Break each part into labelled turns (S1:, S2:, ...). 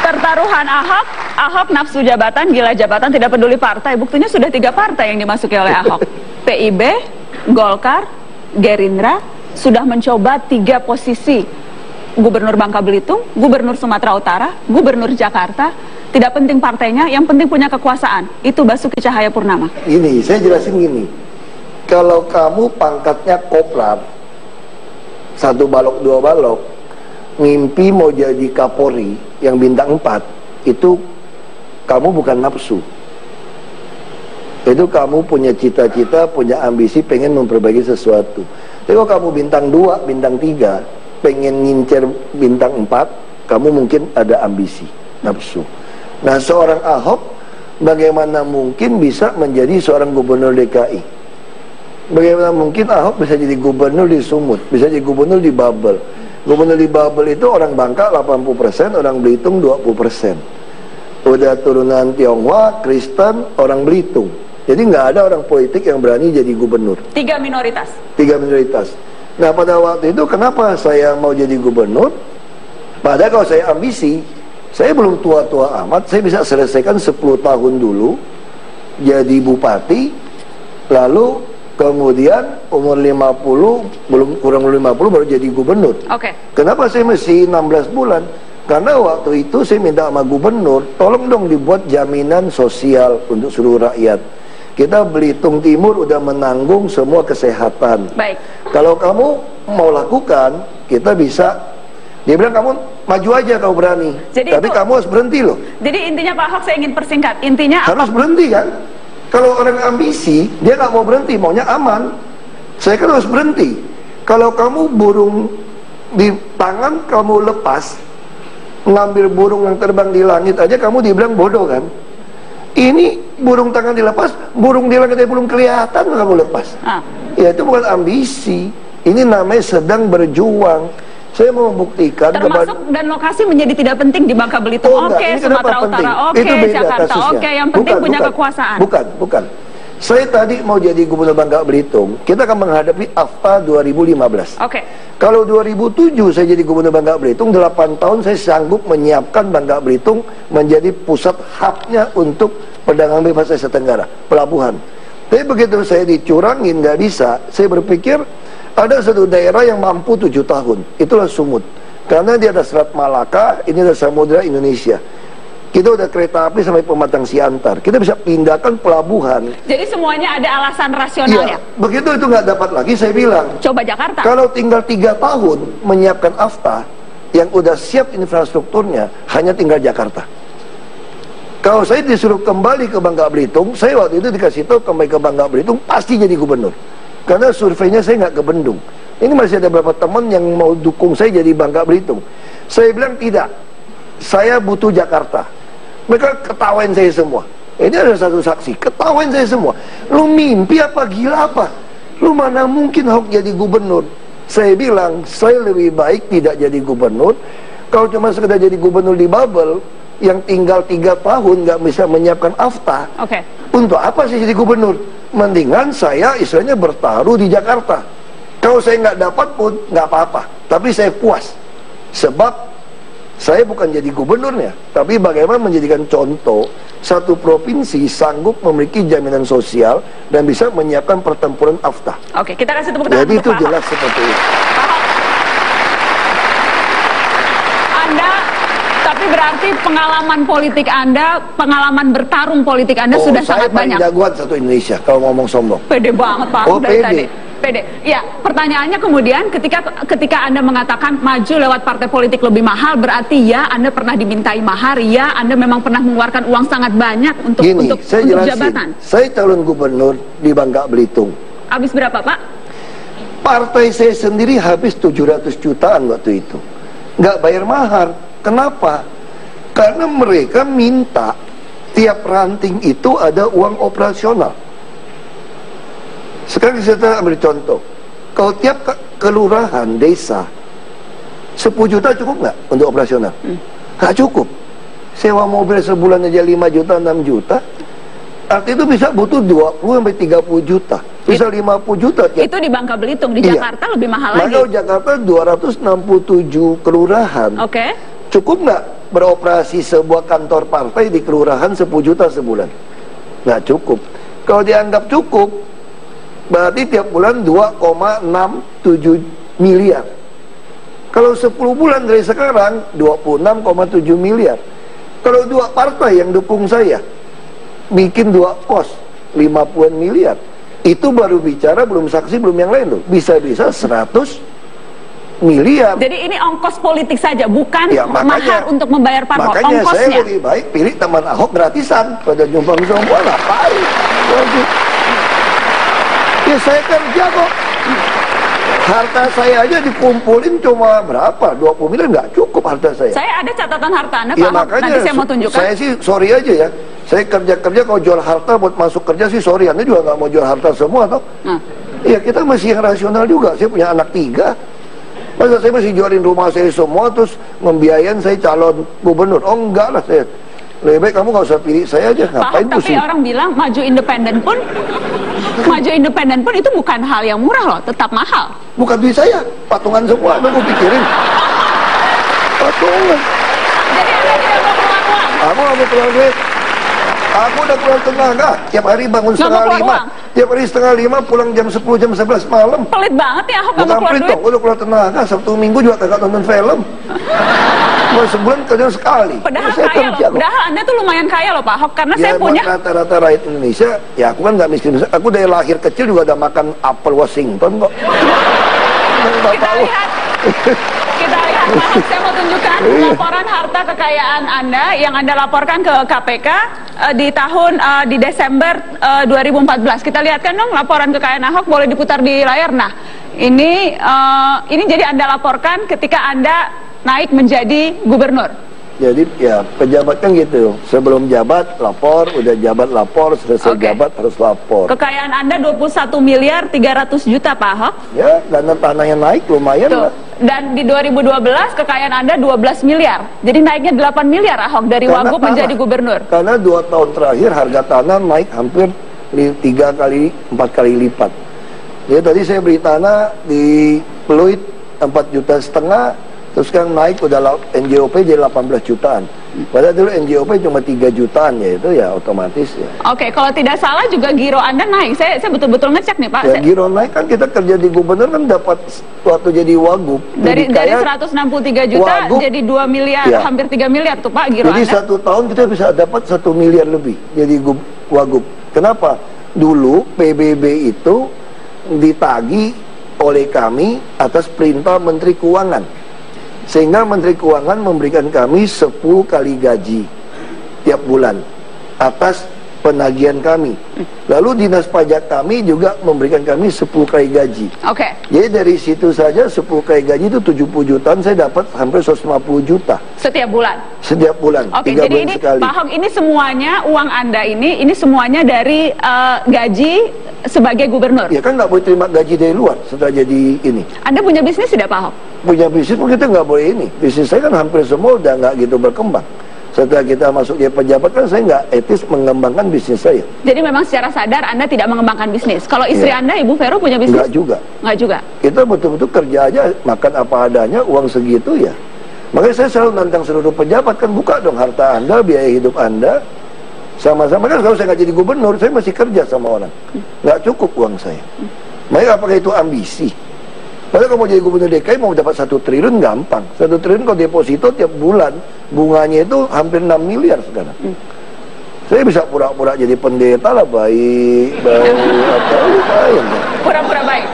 S1: pertaruhan Ahok nafsu jabatan, gila jabatan, tidak peduli partai. Buktinya sudah 3 partai yang dimasuki oleh Ahok. PIB, Golkar, Gerindra sudah mencoba 3 posisi. Gubernur Bangka Belitung, Gubernur Sumatera Utara, Gubernur Jakarta. Tidak penting partainya, yang penting punya kekuasaan. Itu Basuki Cahayapurnama.
S2: Ini, saya jelasin gini. Kalau kamu pangkatnya koprat, 1 balok 2 balok, ngimpi mau jadi Kapolri yang bintang 4, itu kamu bukan nafsu. Itu kamu punya cita-cita, punya ambisi, pengen memperbaiki sesuatu. Tapi kalau kamu bintang 2, bintang 3, pengen ngincer bintang 4, kamu mungkin ada ambisi, nafsu. Nah, seorang Ahok bagaimana mungkin bisa menjadi seorang gubernur DKI? Bagaimana mungkin Ahok bisa jadi gubernur di Sumut, bisa jadi gubernur di Babel? Gubernur di Babel itu orang Bangka 80%, orang Belitung 20%. Udah turunan Tionghoa, Kristen, orang Belitung. Jadi nggak ada orang politik yang berani jadi gubernur.
S1: 3 minoritas.
S2: 3 minoritas. Nah, pada waktu itu kenapa saya mau jadi gubernur? Padahal kalau saya ambisi, saya belum tua-tua amat, saya bisa selesaikan 10 tahun dulu jadi bupati, lalu kemudian umur 50, kurang 50 baru jadi gubernur.
S1: Oke.
S2: Kenapa saya mesti 16 bulan? Karena waktu itu saya minta sama gubernur, tolong dong dibuat jaminan sosial untuk seluruh rakyat. Kita Belitung Timur udah menanggung semua kesehatan.
S1: Baik.
S2: Kalau kamu mau lakukan, kita bisa. Dia bilang kamu maju aja kalau berani.
S1: Jadi
S2: tapi kamu harus berhenti loh.
S1: Jadi intinya Pak Ahok, saya ingin persingkat. Intinya
S2: harus berhenti kan? Kalau orang ambisi, dia nggak mau berhenti, maunya aman. Saya kan harus berhenti. Kalau kamu burung di tangan kamu lepas, ngambil burung yang terbang di langit aja kamu dibilang bodoh kan? Ini burung tangan dilepas, burung di langit belum kelihatan kamu lepas. Ya itu bukan ambisi. Ini namanya sedang berjuang. Saya mau membuktikan
S1: termasuk dan lokasi menjadi tidak penting di Bangka Belitung. Oke, Sumatera Utara, oke, Jakarta, oke, yang penting punya kekuasaan.
S2: Bukan. Saya tadi mau jadi gubernur Bangka Belitung, kita akan menghadapi AFTA 2015.
S1: Oke.
S2: Kalau 2007 saya jadi gubernur Bangka Belitung, 8 tahun saya sanggup menyiapkan Bangka Belitung menjadi pusat hubnya untuk perdagangan bebas Asia Tenggara, pelabuhan. Tapi begitu saya dicurangin, nggak bisa, saya berpikir ada satu daerah yang mampu 7 tahun, itulah Sumut. Karena dia ada Selat Malaka, ini ada Samudra Indonesia. Kita udah kereta api sampai Pematang Siantar. Kita bisa pindahkan pelabuhan.
S1: Jadi semuanya ada alasan rasionalnya.
S2: Ya, begitu itu nggak dapat lagi, saya bilang.
S1: Coba Jakarta.
S2: Kalau tinggal 3 tahun menyiapkan AFTA, yang udah siap infrastrukturnya, hanya tinggal Jakarta. Kalau saya disuruh kembali ke Bangka Belitung, saya waktu itu dikasih tahu kembali ke Bangka Belitung, pasti jadi gubernur. Karena surveinya saya nggak ke Bendung. Ini masih ada beberapa teman yang mau dukung saya jadi Bangka Belitung. Saya bilang tidak. Saya butuh Jakarta. Mereka ketawain saya semua. Ini ada satu saksi, ketawain saya semua. Lu mimpi apa, gila apa? Lu mana mungkin Ahok jadi gubernur? Saya bilang, saya lebih baik tidak jadi gubernur. Kalau cuma sekedar jadi gubernur di Babel, yang tinggal 3 tahun nggak bisa menyiapkan AFTA.
S1: Oke.
S2: Untuk apa sih jadi gubernur? Mendingan saya istilahnya bertaruh di Jakarta. Kalau saya nggak dapat pun nggak apa-apa, tapi saya puas. Sebab saya bukan jadi gubernurnya, tapi bagaimana menjadikan contoh satu provinsi sanggup memiliki jaminan sosial dan bisa menyiapkan pertempuran AFTA.
S1: Oke, kita kasih tepuk tangan.
S2: Jadi itu jelas seperti itu.
S1: Anda, tapi berarti pengalaman politik Anda, pengalaman bertarung politik Anda sudah sangat banyak.
S2: Saya paling jagoan satu Indonesia kalau ngomong sombong.
S1: Pede banget Pak Ahok dari tadi. Pede. Ya, pertanyaannya kemudian ketika Anda mengatakan maju lewat partai politik lebih mahal, berarti ya Anda pernah dimintai mahar, ya Anda memang pernah mengeluarkan uang sangat banyak untuk jabatan.
S2: Saya calon gubernur di Bangka Belitung.
S1: Habis berapa Pak?
S2: Partai saya sendiri habis 700 jutaan waktu itu. Nggak bayar mahar. Kenapa? Karena mereka minta tiap ranting itu ada uang operasional. Sekarang saya ambil contoh. Kalau tiap kelurahan, desa 10 juta cukup nggak untuk operasional? Nggak cukup. Sewa mobil sebulan aja 5 juta, 6 juta. Artinya itu bisa butuh 20-30 juta. Bisa 50 juta.
S1: Itu di Bangka Belitung, di Jakarta lebih mahal lagi.
S2: Kalau Jakarta 267 kelurahan.
S1: Oke.
S2: Cukup nggak beroperasi sebuah kantor partai di kelurahan 10 juta sebulan. Nggak cukup. Kalau dianggap cukup, berarti tiap bulan 2,67 miliar. Kalau 10 bulan dari sekarang 26,7 miliar. Kalau 2 partai yang dukung saya bikin 2 pos 50 miliar, itu baru bicara, belum saksi, belum yang lain loh. Bisa-bisa 100 miliar.
S1: Jadi ini ongkos politik saja, bukan
S2: ya,
S1: mahar untuk membayar parpol.
S2: Makanya
S1: ongkosnya.
S2: saya lebih baik pilih teman Ahok gratisan pada nyumbang semua. Ngapain? Ya saya kerja kok. Harta saya aja dikumpulin cuma berapa? 20 miliar nggak cukup harta saya.
S1: Saya ada catatan harta Anda, Pak
S2: Ya
S1: Ahok.
S2: makanya
S1: Nanti saya mau tunjukkan.
S2: saya sih sorry aja ya. Saya kerja-kerja kalau jual harta buat masuk kerja sih sorry. Anda juga nggak mau jual harta semua toh? Iya kita masih yang rasional juga. Saya punya anak 3. Masa saya masih jualin rumah saya semua terus membiayain saya calon gubernur? Oh enggak lah saya. Lebih baik kamu nggak usah pilih saya aja. Ngapain
S1: Pak, tapi orang bilang maju independen pun itu bukan hal yang murah loh, tetap mahal.
S2: Bukan duit saya, patungan semua. Anda mau pikirin patungan.
S1: Jadi Anda tidak mau keluar uang?
S2: Aku nggak mau keluar duit. Aku udah keluar tenaga. Tiap hari bangun setengah 5. Tiap hari setengah 5 pulang jam 10, jam 11 malam.
S1: Pelit banget ya Ahok, nggak mau
S2: Bukan
S1: keluar
S2: pelit
S1: duit.
S2: dong, udah keluar tenaga. Sabtu Minggu juga kagak nonton film. Cuma sebulan kerja sekali.
S1: Padahal
S2: saya
S1: kaya
S2: kerja
S1: loh.
S2: kok.
S1: Padahal Anda tuh lumayan kaya loh Pak Ahok, karena
S2: Ya
S1: saya punya.
S2: buat rata-rata rakyat Indonesia, ya aku kan nggak miskin. Aku dari lahir kecil juga udah makan apel Washington kok.
S1: Kita lihat Pak Ahok, saya mau tunjukkan laporan harta kekayaan Anda yang Anda laporkan ke KPK di Desember 2014. Kita lihatkan dong laporan kekayaan Ahok, boleh diputar di layar. Nah, ini jadi Anda laporkan ketika Anda naik menjadi gubernur.
S2: Jadi ya pejabat kan gitu, sebelum jabat lapor, udah jabat lapor, selesai jabat harus lapor.
S1: Kekayaan Anda 21 miliar 300 juta Pak Ahok.
S2: Ya, dana tanahnya naik lumayan lah.
S1: Dan di 2012 kekayaan Anda 12 miliar. Jadi naiknya 8 miliar Ahok dari
S2: Karena
S1: Wagub
S2: tanah.
S1: menjadi gubernur.
S2: Karena 2 tahun terakhir harga tanah naik hampir 3 kali, 4 kali lipat. Ya tadi saya beli tanah di Pluit 4,5 juta. Terus sekarang naik udah NJOP jadi 18 jutaan. Padahal dulu NJOP cuma 3 jutaan, ya itu ya otomatis ya.
S1: Oke, kalau tidak salah juga giro Anda naik. Saya betul-betul ngecek nih Pak.
S2: Ya giro naik kan, kita kerja di gubernur kan dapat waktu jadi Wagub.
S1: Dari 163 juta Wagub, jadi 2 miliar, ya. Hampir 3 miliar tuh Pak giro
S2: jadi
S1: Anda.
S2: Jadi 1 tahun kita bisa dapat 1 miliar lebih jadi Wagub. Kenapa? Dulu PBB itu ditagih oleh kami atas perintah Menteri Keuangan. Sehingga Menteri Keuangan memberikan kami 10 kali gaji tiap bulan atas penagihan kami. Lalu dinas pajak kami juga memberikan kami 10 kali gaji.
S1: Oke.
S2: Jadi dari situ saja 10 kali gaji itu 70 jutaan, saya dapat hampir 150 juta.
S1: Setiap bulan?
S2: Setiap bulan.
S1: Oke,
S2: 3
S1: jadi
S2: bulan
S1: ini
S2: sekali.
S1: Pak Ahok, ini semuanya uang Anda ini semuanya dari gaji sebagai gubernur?
S2: Ya kan nggak boleh terima gaji dari luar setelah jadi ini.
S1: Anda punya bisnis tidak Pak Ahok?
S2: Punya bisnis pun kita nggak boleh ini. Bisnis saya kan hampir semua udah nggak gitu berkembang. Setelah kita masuk jadi pejabat kan saya nggak etis mengembangkan bisnis saya.
S1: Jadi memang secara sadar Anda tidak mengembangkan bisnis. Kalau istri Anda, Ibu Vero, punya bisnis?
S2: Nggak juga.
S1: Nggak juga?
S2: Kita betul-betul kerja aja, makan apa adanya, uang segitu ya. Makanya saya selalu nantang seluruh pejabat, kan buka dong harta Anda, biaya hidup Anda. Sama-sama kan kalau saya nggak jadi gubernur, saya masih kerja sama orang. Nggak cukup uang saya. Makanya apakah itu ambisi? Padahal kalau mau jadi gubernur DKI mau dapat 1 triliun gampang. 1 triliun kalau deposito tiap bulan bunganya itu hampir 6 miliar sekarang. Saya bisa pura-pura jadi pendeta lah, baik apa
S1: pura-pura baik.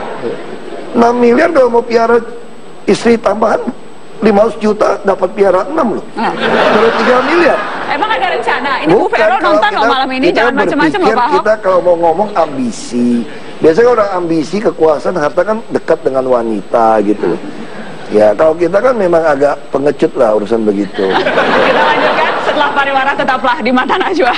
S2: 6 miliar kalau mau piara istri tambahan 500 juta dapat piara 6 loh. Kalau 3 miliar.
S1: Emang ada rencana? Ini Bu Vero nonton loh malam ini, jangan macam-macam loh Pak Ahok.
S2: Kita kalau mau ngomong ambisi, biasanya orang ambisi kekuasaan harta kan dekat dengan wanita gitu. Ya kalau kita kan memang agak pengecut lah urusan begitu.
S1: Kita lanjutkan setelah pariwara, tetaplah di Mata Najwa.